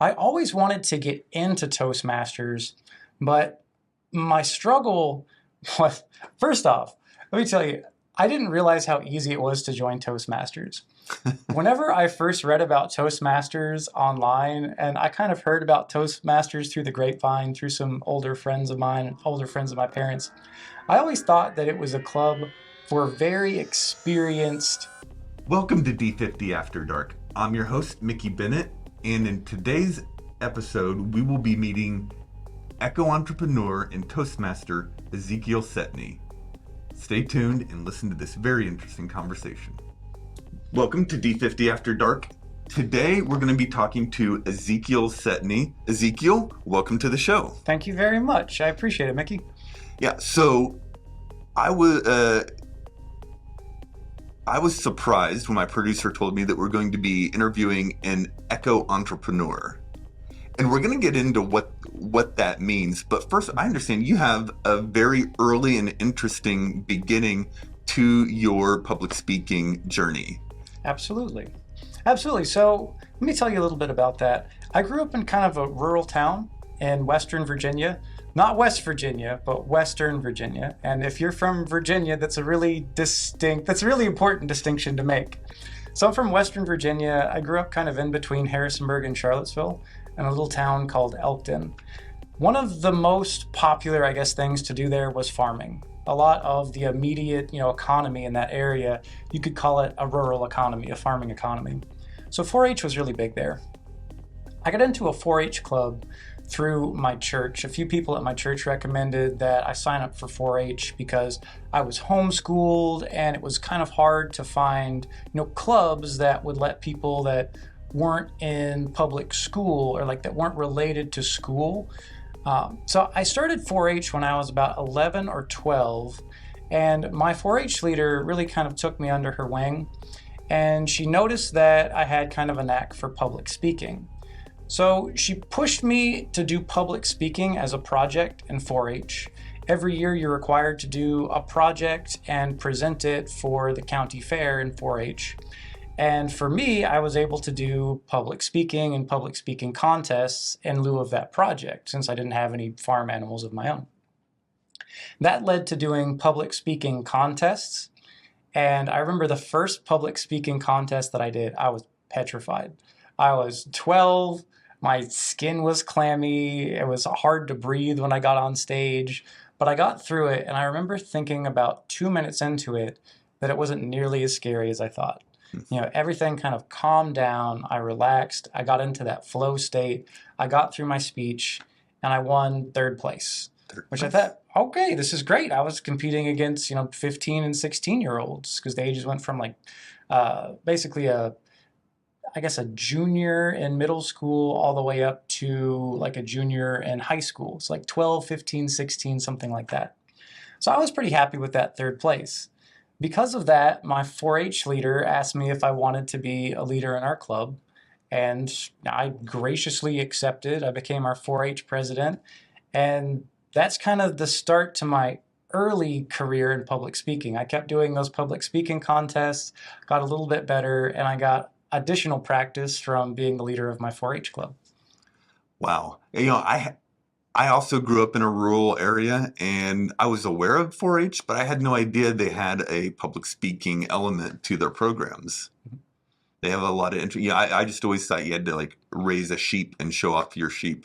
I always wanted to get into Toastmasters, but my struggle was, first off, let me tell you, I didn't realize how easy it was to join Toastmasters. Whenever I first read about Toastmasters online, and I kind of heard about Toastmasters through the grapevine, through some older friends of mine, older friends of my parents, I always thought that it was a club for very experienced. Welcome to D50 After Dark. I'm your host, Mickey Bennett, and in today's episode, we will be meeting eco-entrepreneur and Toastmaster Ezekiel Setne. Stay tuned and listen to this very interesting conversation. Welcome to D50 After Dark. Today, we're going to be talking to Ezekiel Setne. Ezekiel, welcome to the show. Thank you very much. I appreciate it, Mickey. Yeah, so I was surprised when my producer told me that we're going to be interviewing an eco-entrepreneur. And we're going to get into what that means. But first, I understand you have a very early and interesting beginning to your public speaking journey. Absolutely. Absolutely. So let me tell you a little bit about that. I grew up in kind of a rural town in Western Virginia. Not West Virginia, but Western Virginia. And if you're from Virginia, that's a really important distinction to make. So I'm from Western Virginia. I grew up kind of in between Harrisonburg and Charlottesville in a little town called Elkton. One of the most popular, I guess, things to do there was farming. A lot of the immediate, economy in that area, you could call it a rural economy, a farming economy. So 4-H was really big there. I got into a 4-H club through my church. A few people at my church recommended that I sign up for 4-H because I was homeschooled and it was kind of hard to find, clubs that would let people that weren't in public school or that weren't related to school. So I started 4-H when I was about 11 or 12, and my 4-H leader really kind of took me under her wing, and she noticed that I had kind of a knack for public speaking. So she pushed me to do public speaking as a project in 4-H. Every year you're required to do a project and present it for the county fair in 4-H. And for me, I was able to do public speaking and public speaking contests in lieu of that project, since I didn't have any farm animals of my own. That led to doing public speaking contests. And I remember the first public speaking contest that I did, I was petrified. I was 12. My skin was clammy. It was hard to breathe when I got on stage, but I got through it. And I remember thinking about 2 minutes into it that it wasn't nearly as scary as I thought. Everything kind of calmed down. I relaxed. I got into that flow state. I got through my speech and I won third place, which I thought, okay, this is great. I was competing against, 15 and 16-year-olds because the ages went from basically a junior in middle school all the way up to a junior in high school. It's 12, 15, 16, something like that. So I was pretty happy with that third place. Because of that, my 4-H leader asked me if I wanted to be a leader in our club, and I graciously accepted. I became our 4-H president, and that's kind of the start to my early career in public speaking. I kept doing those public speaking contests, got a little bit better, and I got additional practice from being the leader of my 4-H club. Wow. I also grew up in a rural area, and I was aware of 4-H, but I had no idea they had a public speaking element to their programs. Mm-hmm. They have a lot of interest. I just always thought you had to raise a sheep and show off your sheep.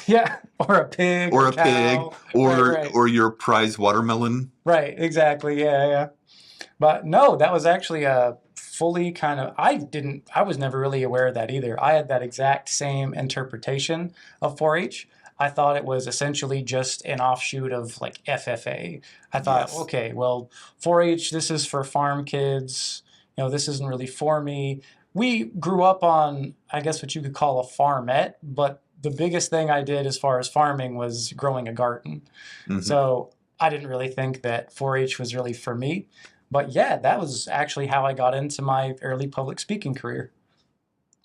Yeah, or a pig, or a cow. Pig, or your prize watermelon. Right, exactly. Yeah. But no, that was actually a fully kind of, I was never really aware of that either. I had that exact same interpretation of 4-H. I thought it was essentially just an offshoot of FFA. I thought, yes. Okay, well, 4-H, this is for farm kids. This isn't really for me. We grew up on, I guess what you could call a farmette, but the biggest thing I did as far as farming was growing a garden. Mm-hmm. So I didn't really think that 4-H was really for me. But yeah, that was actually how I got into my early public speaking career.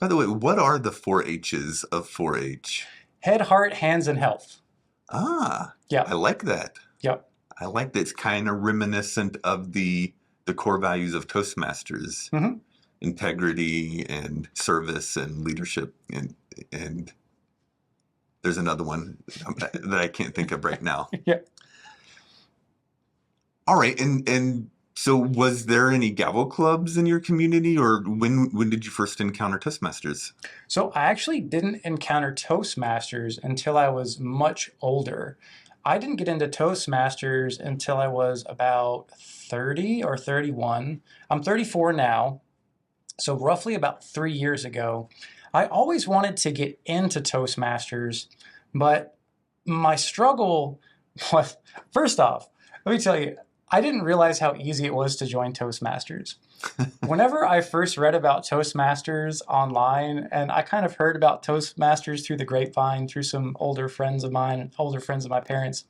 By the way, what are the 4-H's of 4-H? Head, heart, hands, and health. Ah, yeah. I like that. Yep. I like that. It's kind of reminiscent of the core values of Toastmasters. Mm-hmm. Integrity and service and leadership and there's another one that I can't think of right now. Yeah. All right, and so was there any gavel clubs in your community, or when did you first encounter Toastmasters? So I actually didn't encounter Toastmasters until I was much older. I didn't get into Toastmasters until I was about 30 or 31. I'm 34 now, so roughly about 3 years ago. I always wanted to get into Toastmasters, but my struggle was, first off, let me tell you, I didn't realize how easy it was to join Toastmasters. Whenever I first read about Toastmasters online, and I kind of heard about Toastmasters through the grapevine, through some older friends of mine, older friends of my parents,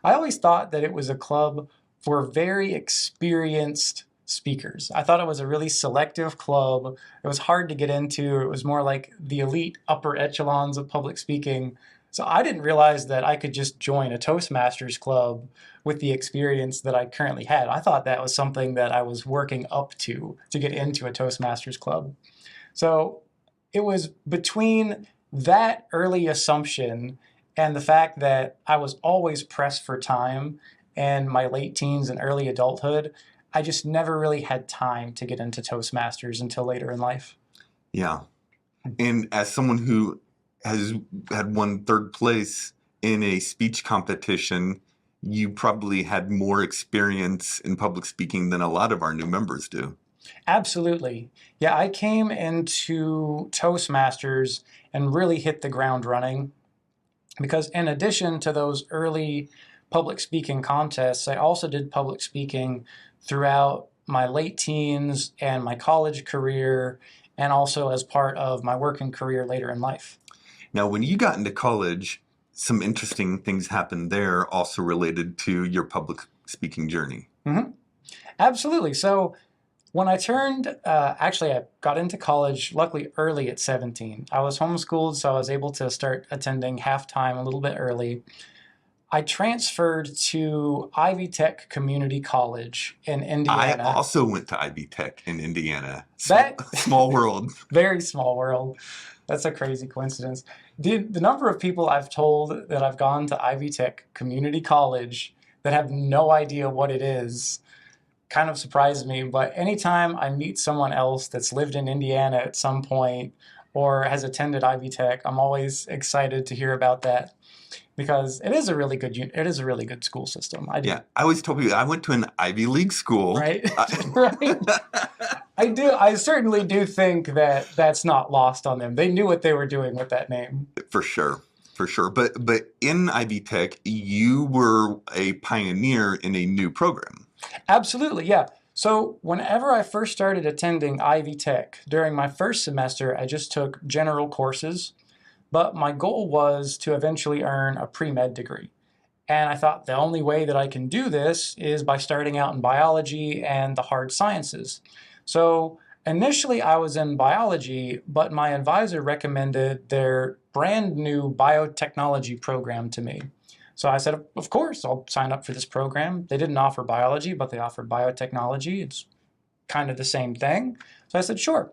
I always thought that it was a club for very experienced speakers. I thought it was a really selective club. It was hard to get into. It was more like the elite upper echelons of public speaking. So I didn't realize that I could just join a Toastmasters club with the experience that I currently had. I thought that was something that I was working up to get into a Toastmasters club. So it was between that early assumption and the fact that I was always pressed for time in my late teens and early adulthood, I just never really had time to get into Toastmasters until later in life. Yeah. And as someone who has had won third place in a speech competition, you probably had more experience in public speaking than a lot of our new members do. Absolutely. Yeah, I came into Toastmasters and really hit the ground running because in addition to those early public speaking contests, I also did public speaking throughout my late teens and my college career, and also as part of my working career later in life. Now, when you got into college, some interesting things happened there also related to your public speaking journey. Mm-hmm. Absolutely. So when I turned, actually, I got into college, luckily early at 17. I was homeschooled, so I was able to start attending half-time a little bit early. I transferred to Ivy Tech Community College in Indiana. I also went to Ivy Tech in Indiana. Small world. Very small world. That's a crazy coincidence. The number of people I've told that I've gone to Ivy Tech Community College that have no idea what it is kind of surprised me. But anytime I meet someone else that's lived in Indiana at some point or has attended Ivy Tech, I'm always excited to hear about that because it is a really good school system. Yeah, I always told people I went to an Ivy League school. Right? Right. I certainly do think that that's not lost on them. They knew what they were doing with that name. For sure. But in Ivy Tech, you were a pioneer in a new program. Absolutely, yeah. So whenever I first started attending Ivy Tech, during my first semester, I just took general courses, but my goal was to eventually earn a pre-med degree. And I thought the only way that I can do this is by starting out in biology and the hard sciences. So initially I was in biology, but my advisor recommended their brand new biotechnology program to me. So I said, of course, I'll sign up for this program. They didn't offer biology, but they offered biotechnology. It's kind of the same thing. So I said, sure.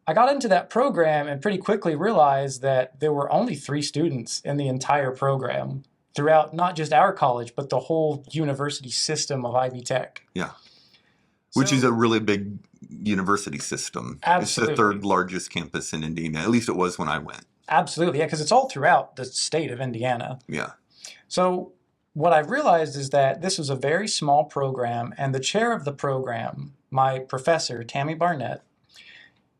I got into that program and pretty quickly realized that there were only 3 students in the entire program throughout not just our college, but the whole university system of Ivy Tech. Yeah. Which is a really big university system. Absolutely. It's the 3rd largest campus in Indiana. At least it was when I went. Absolutely, yeah, because it's all throughout the state of Indiana. Yeah. So what I realized is that this was a very small program, and the chair of the program, my professor, Tammy Barnett,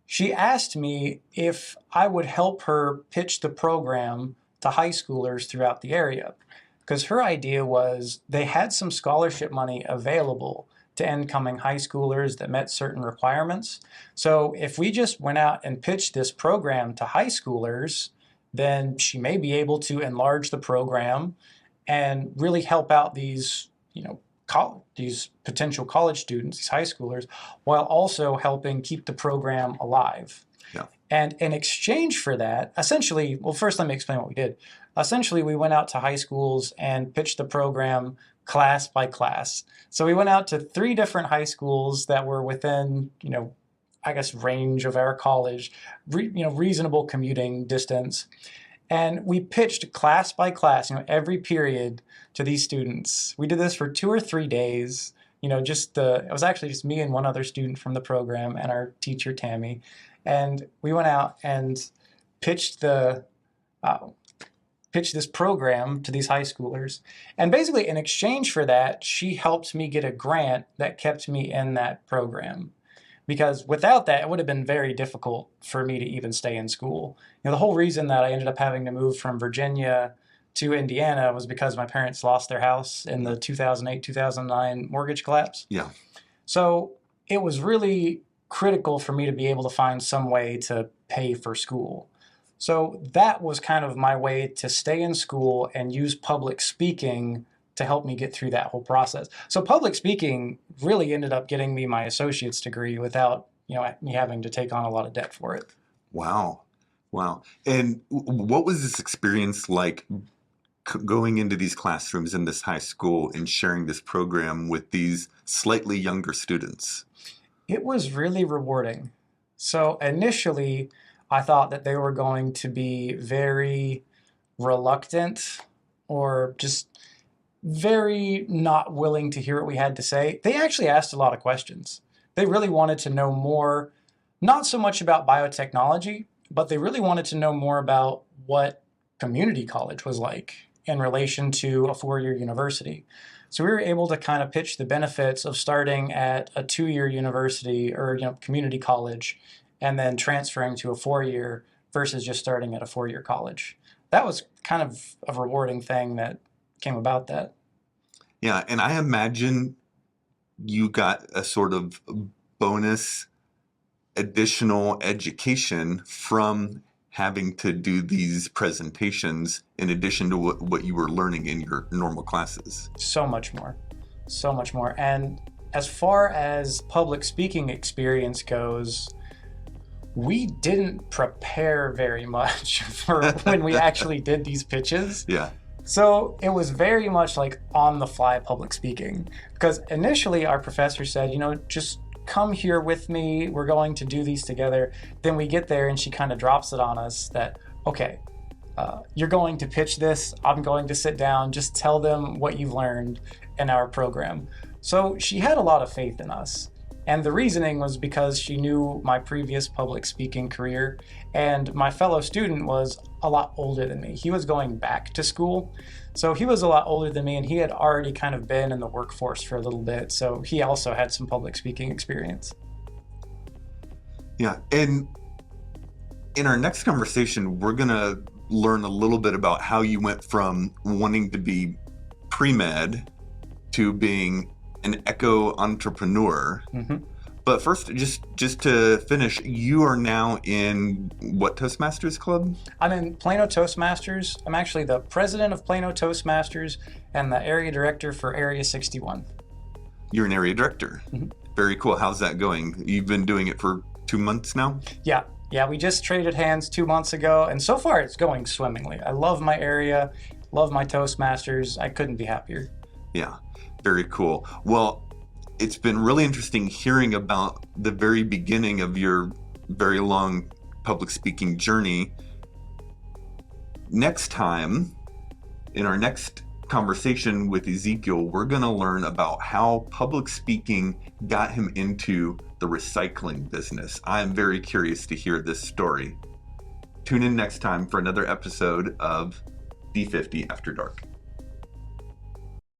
she asked me if I would help her pitch the program to high schoolers throughout the area. Because her idea was they had some scholarship money available to incoming high schoolers that met certain requirements. So if we just went out and pitched this program to high schoolers, then she may be able to enlarge the program and really help out these, these potential college students, these high schoolers, while also helping keep the program alive. Yeah. And in exchange for that, essentially, well, first let me explain what we did. Essentially, we went out to high schools and pitched the program class by class. So we went out to 3 different high schools that were within, range of our college, reasonable commuting distance. And we pitched class by class, every period to these students. We did this for 2 or 3 days. It was actually just me and one other student from the program and our teacher, Tammy. And we went out and pitched this program to these high schoolers. And basically, in exchange for that, she helped me get a grant that kept me in that program. Because without that, it would have been very difficult for me to even stay in school. The whole reason that I ended up having to move from Virginia to Indiana was because my parents lost their house in the 2008-2009 mortgage collapse. Yeah. So it was really critical for me to be able to find some way to pay for school. So that was kind of my way to stay in school and use public speaking to help me get through that whole process. So public speaking really ended up getting me my associate's degree without, me having to take on a lot of debt for it. Wow. And what was this experience like going into these classrooms in this high school and sharing this program with these slightly younger students? It was really rewarding. So initially, I thought that they were going to be very reluctant or just very not willing to hear what we had to say. They actually asked a lot of questions. They really wanted to know more, not so much about biotechnology, but they really wanted to know more about what community college was like in relation to a four-year university. So we were able to kind of pitch the benefits of starting at a 2-year university or community college and then transferring to a 4-year versus just starting at a 4-year college. That was kind of a rewarding thing that came about that. Yeah, and I imagine you got a sort of bonus additional education from having to do these presentations in addition to what you were learning in your normal classes. So much more. And as far as public speaking experience goes, we didn't prepare very much for when we actually did these pitches. Yeah. So it was very much like on the fly public speaking, because initially our professor said, just come here with me. We're going to do these together. Then we get there and she kind of drops it on us that, okay, you're going to pitch this. I'm going to sit down. Just tell them what you've learned in our program. So she had a lot of faith in us. And the reasoning was because she knew my previous public speaking career, and my fellow student was a lot older than me. He was going back to school, so he was a lot older than me, and he had already kind of been in the workforce for a little bit, so he also had some public speaking experience. Yeah, and in our next conversation, we're going to learn a little bit about how you went from wanting to be pre-med to being an eco-entrepreneur. Mm-hmm. But first, just to finish, you are now in what Toastmasters club? I'm in Plano Toastmasters. I'm actually the president of Plano Toastmasters and the area director for Area 61. You're an area director. Mm-hmm. Very cool. How's that going? You've been doing it for 2 months now? Yeah, we just traded hands 2 months ago, and so far it's going swimmingly. I love my area, love my Toastmasters. I couldn't be happier. Yeah. Very cool. Well, it's been really interesting hearing about the very beginning of your very long public speaking journey. Next time, in our next conversation with Ezekiel, we're going to learn about how public speaking got him into the recycling business. I'm very curious to hear this story. Tune in next time for another episode of D50 After Dark.